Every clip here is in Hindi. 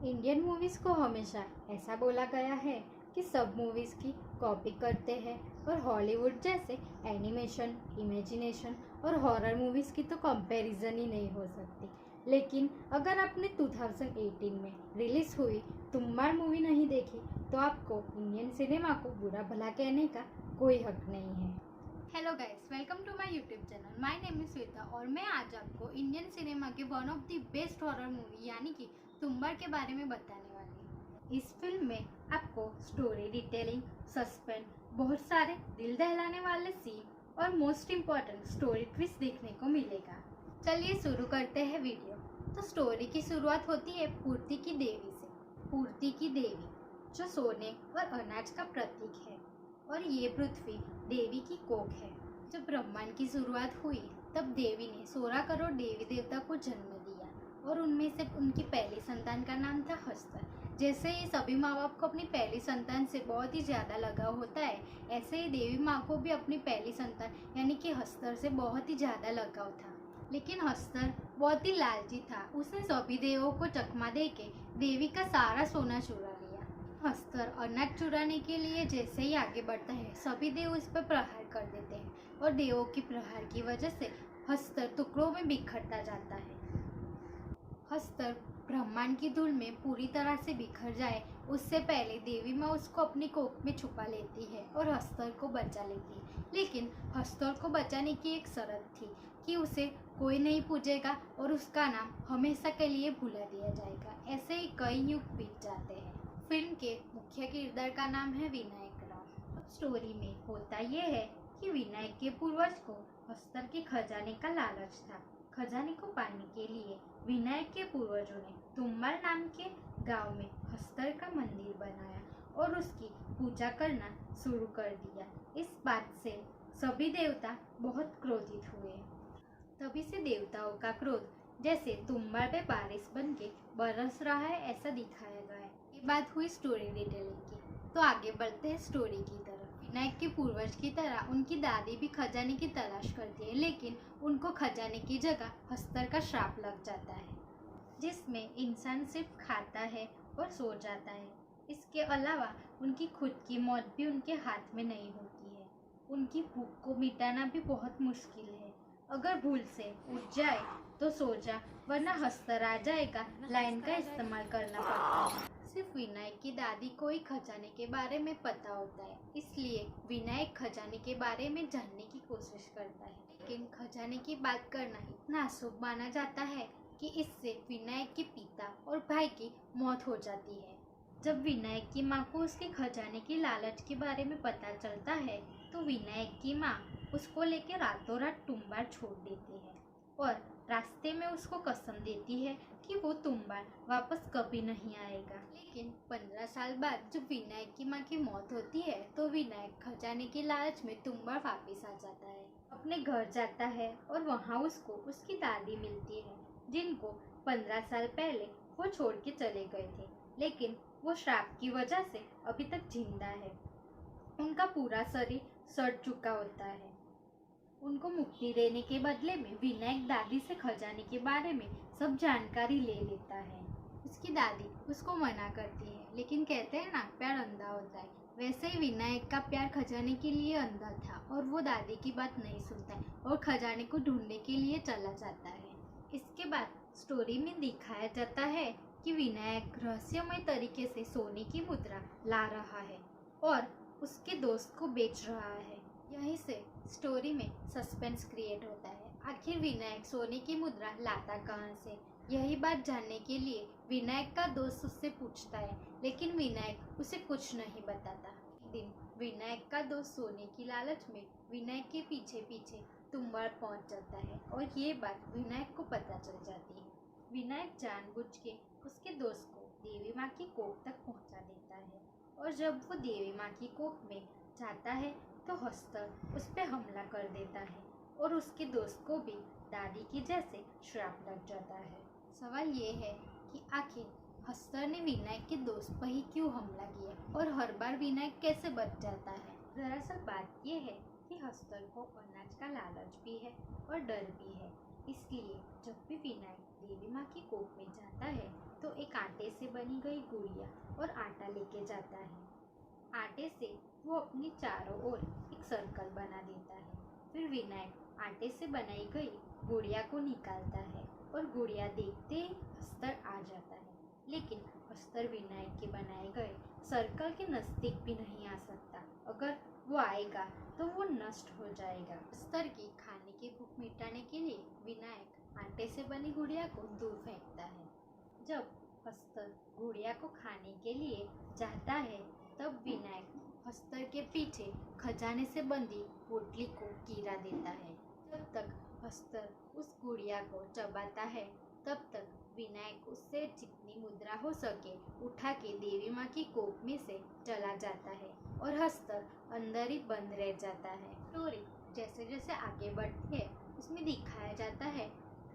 इंडियन मूवीज़ को हमेशा ऐसा बोला गया है कि सब मूवीज़ की कॉपी करते हैं और हॉलीवुड जैसे एनिमेशन, इमेजिनेशन और हॉरर मूवीज़ की तो कंपैरिजन ही नहीं हो सकती। लेकिन अगर आपने 2018 में रिलीज़ हुई तुम्बाड़ मूवी नहीं देखी तो आपको इंडियन सिनेमा को बुरा भला कहने का कोई हक नहीं है। Hello guys, welcome to my YouTube channel. My name is Shweta और मैं आज आपको इंडियन सिनेमा के one of the best horror movie यानी कि तुम्बाड़ के बारे में बताने वाली हूँ। इस फिल्म में आपको स्टोरी डिटेलिंग, सस्पेंस, बहुत सारे दिल दहलाने वाले सीन और मोस्ट इम्पॉर्टेंट स्टोरी ट्विस्ट देखने को मिलेगा। चलिए शुरू करते हैं वीडियो। तो स्टोरी की शुरुआत होती है पूर्ति की देवी से। पूर्ति की देवी जो सोने और अनाज का प्रतीक है और ये पृथ्वी देवी की कोख है। जब ब्रह्मांड की शुरुआत हुई तब देवी ने 16 करोड़ देवी देवता को जन्म दिया और उनमें से उनकी पहली संतान का नाम था हस्तर। जैसे ही सभी माँ बाप को अपनी पहली संतान से बहुत ही ज़्यादा लगाव होता है, ऐसे ही देवी माँ को भी अपनी पहली संतान यानी कि हस्तर से बहुत ही ज़्यादा लगाव था। लेकिन हस्तर बहुत ही लालची था। उसने सभी देवों को चकमा दे के देवी का सारा सोना चुरा लिया। हस्तर अनाज चुराने के लिए जैसे ही आगे बढ़ता है, सभी देव उस पर प्रहार कर देते हैं और देवों की प्रहार की वजह से हस्तर टुकड़ों में बिखरता जाता है। हस्तर ब्रह्मांड की धूल में पूरी तरह से बिखर जाए उससे पहले देवी माँ उसको अपनी कोख में छुपा लेती है और हस्तर को बचा लेती है। लेकिन हस्तर को बचाने की एक शर्त थी कि उसे कोई नहीं पूजेगा और उसका नाम हमेशा के लिए भुला दिया जाएगा। ऐसे ही कई युग बीत जाते हैं। फिल्म के मुख्य किरदार का नाम है विनायक राव। स्टोरी में होता यह है कि विनायक के पूर्वज को हस्तर के खजाने का लालच था। खजाने को पाने के लिए विनायक के पूर्वजों ने तुम्बाड़ नाम के गांव में हस्तर का मंदिर बनाया और उसकी पूजा करना शुरू कर दिया। इस बात से सभी देवता बहुत क्रोधित हुए। तभी से देवताओं का क्रोध जैसे तुम्बाड़ पे बारिश बन के बरस रहा है ऐसा दिखाया गया है। ये बात हुई स्टोरी डिटेलिंग की। तो आगे बढ़ते हैं स्टोरी की तरफ। विनायक के पूर्वज की तरह उनकी दादी भी खजाने की तलाश करती है, लेकिन उनको खजाने की जगह हस्तर का श्राप लग जाता है जिसमें इंसान सिर्फ खाता है और सो जाता है। इसके अलावा उनकी खुद की मौत भी उनके हाथ में नहीं होती है। उनकी भूख को मिटाना भी बहुत मुश्किल है। अगर भूल से उठ जाए तो सो जा, वरना हस्तर आ जाएगा लाइन का इस्तेमाल करना पड़ता है। सिर्फ विनायक की दादी को ही खजाने के बारे में पता होता है, इसलिए विनायक खजाने के बारे में जानने की कोशिश करता है। लेकिन खजाने की बात करना इतना अशुभ माना जाता है कि इससे विनायक के पिता और भाई की मौत हो जाती है। जब विनायक की माँ को उसके खजाने की लालच के बारे में पता चलता है तो विनायक की माँ उसको लेकर रातों रात तुम्बाड़ छोड़ देती है और रास्ते में उसको कसम देती है कि वो तुम्बाड़ वापस कभी नहीं आएगा। लेकिन 15 साल बाद जब विनायक की माँ की मौत होती है तो विनायक खजाने की लालच में तुम्बाड़ वापस आ जाता है, अपने घर जाता है और वहाँ उसको उसकी दादी मिलती है जिनको 15 साल पहले वो छोड़ के चले गए थे, लेकिन वो श्राप की वजह से अभी तक जिंदा है। उनका पूरा शरीर सड़ चुका होता है। उनको मुक्ति देने के बदले में विनायक दादी से खजाने के बारे में सब जानकारी ले लेता है। उसकी दादी उसको मना करती है, लेकिन कहते हैं ना, प्यार अंधा होता है। वैसे ही विनायक का प्यार खजाने के लिए अंधा था और वो दादी की बात नहीं सुनता है और खजाने को ढूंढने के लिए चला जाता है। इसके बाद स्टोरी में दिखाया जाता है कि विनायक रहस्यमय तरीके से सोने की मुद्रा ला रहा है और उसके दोस्त को बेच रहा है। यहीं से स्टोरी में सस्पेंस क्रिएट होता है। आखिर विनायक सोने की मुद्रा लाता कहाँ से? यही बात जानने के लिए विनायक का दोस्त उससे पूछता है, लेकिन विनायक उसे कुछ नहीं बताता। एक दिन विनायक का दोस्त सोने की लालच में विनायक के पीछे पीछे तुम्बाड़ पहुंच जाता है और ये बात विनायक को पता चल जाती है। विनायक जानबूझ के उसके दोस्त को देवी माँ की कोख तक पहुंचा देता है और जब वो देवी माँ की कोख में जाता है तो हस्तर उस पर हमला कर देता है और उसके दोस्त को भी दादी की जैसे श्राप लग जाता है। सवाल ये है कि आखिर हस्तर ने विनायक के दोस्त पर ही क्यों हमला किया और हर बार विनायक कैसे बच जाता है? दरअसल बात ये है कि हस्तर को अनाज का लालच भी है और डर भी है, इसलिए जब भी विनायक देवी माँ की कोख में जाता है तो एक आटे से बनी गई गुड़िया और आटा लेके जाता है। आटे से वो अपने चारों ओर एक सर्कल बना देता है। फिर विनायक आटे से बनाई गई गुड़िया को निकालता है और गुड़िया देखते ही अस्तर आ जाता है। लेकिन अस्तर विनायक के बनाए गए सर्कल के नजदीक भी नहीं आ सकता। अगर वो आएगा तो वो नष्ट हो जाएगा। अस्तर की खाने की भूख मिटाने के लिए विनायक आटे से बनी गुड़िया को दूर फेंकता है। जब अस्तर गुड़िया को खाने के लिए जाता है तब विनायक अस्तर के पीछे खजाने से बंधी पोटली को गिरा देता है। जब तक अस्तर उस गुड़िया को चबाता है तब तक विनायक उससे जितनी मुद्रा हो सके उठा के देवी माँ की कोख में से चला जाता है और अस्तर अंदर ही बंद रह जाता है। स्टोरी जैसे जैसे आगे बढ़ती है उसमें दिखाया जाता है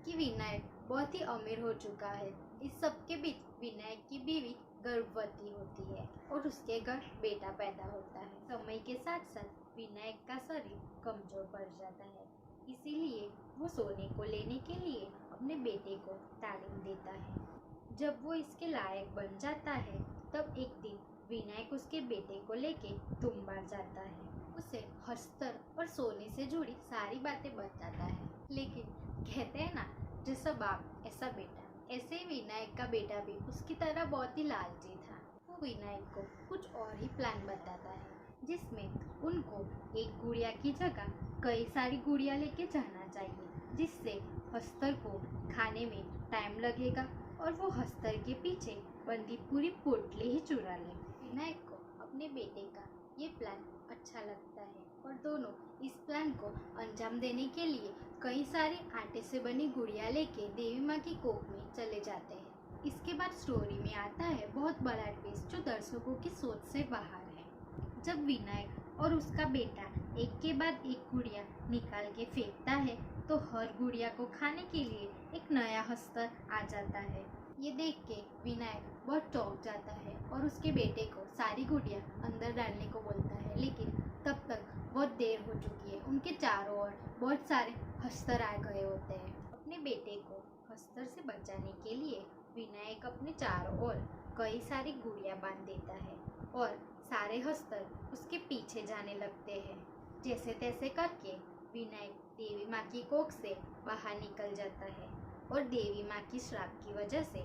कि विनायक बहुत ही अमीर हो चुका है। इस सब के बीच विनायक की बीवी गर्भवती होती है और उसके घर बेटा पैदा होता है। समय के साथ साथ विनायक का शरीर कमजोर पड़ जाता है, इसीलिए वो सोने को लेने के लिए अपने बेटे को तालीम देता है। जब वो इसके लायक बन जाता है तब एक दिन विनायक उसके बेटे को लेके तुम्बाड़ जाता है। उसे हस्तर और सोने से जुड़ी सारी बातें बताता है। लेकिन कहते हैं ना, जैसा बाप ऐसा बेटा, ऐसे ही विनायक का बेटा भी उसकी तरह बहुत ही लालची था। वो विनायक को कुछ और ही प्लान बताता है जिसमें उनको एक गुड़िया की जगह कई सारी गुड़िया लेके जाना चाहिए, जिससे हस्तर को खाने में टाइम लगेगा और वो हस्तर के पीछे बंदी पूरी पोटली ही चुरा ले। विनायक को अपने बेटे का ये प्लान अच्छा लगता है और दोनों इस प्लान को अंजाम देने के लिए कई सारी आटे से बनी गुड़िया लेके देवी माँ की कोख में चले जाते हैं। इसके बाद स्टोरी में आता है बहुत बड़ा ट्विस्ट जो दर्शकों की सोच से बाहर है। जब विनायक और उसका बेटा एक के बाद एक गुड़िया निकाल के फेंकता है तो हर गुड़िया को खाने के लिए एक नया हस्तर आ जाता है। ये देख के विनायक बहुत चौंक जाता है और उसके बेटे को सारी गुड़िया अंदर डालने को बोलता है, लेकिन तब तक बहुत देर हो चुकी है। उनके चारों ओर बहुत सारे हस्तर आ गए होते हैं। अपने बेटे को हस्तर से बचाने के लिए विनायक अपने चारों ओर कई सारी गुड़िया बांध देता है और सारे हस्तर उसके पीछे जाने लगते हैं। जैसे तैसे करके विनायक देवी माँ की कोख से बाहर निकल जाता है और देवी माँ की श्राप की वजह से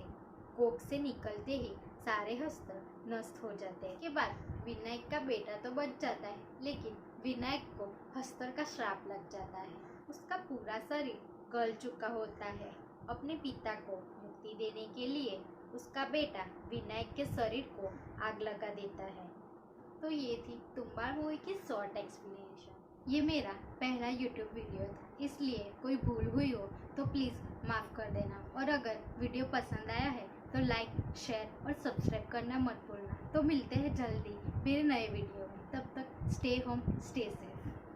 कोख से निकलते ही सारे हस्तर नष्ट हो जाते हैं। के बाद विनायक का बेटा तो बच जाता है, लेकिन विनायक को हस्तर का श्राप लग जाता है। उसका पूरा शरीर गल चुका होता है। अपने पिता को मुक्ति देने के लिए उसका बेटा विनायक के शरीर को आग लगा देता है। तो ये थी तुम्बाड़ मूवी की शॉर्ट एक्सप्लेनेशन। ये मेरा पहला यूट्यूब वीडियो था, इसलिए कोई भूल हुई हो तो प्लीज़ माफ़ कर देना। और अगर वीडियो पसंद आया है तो लाइक, शेयर और सब्सक्राइब करना मत भूलना। तो मिलते हैं जल्दी मेरे नए वीडियो में। तब तक स्टे होम, स्टे सेफ।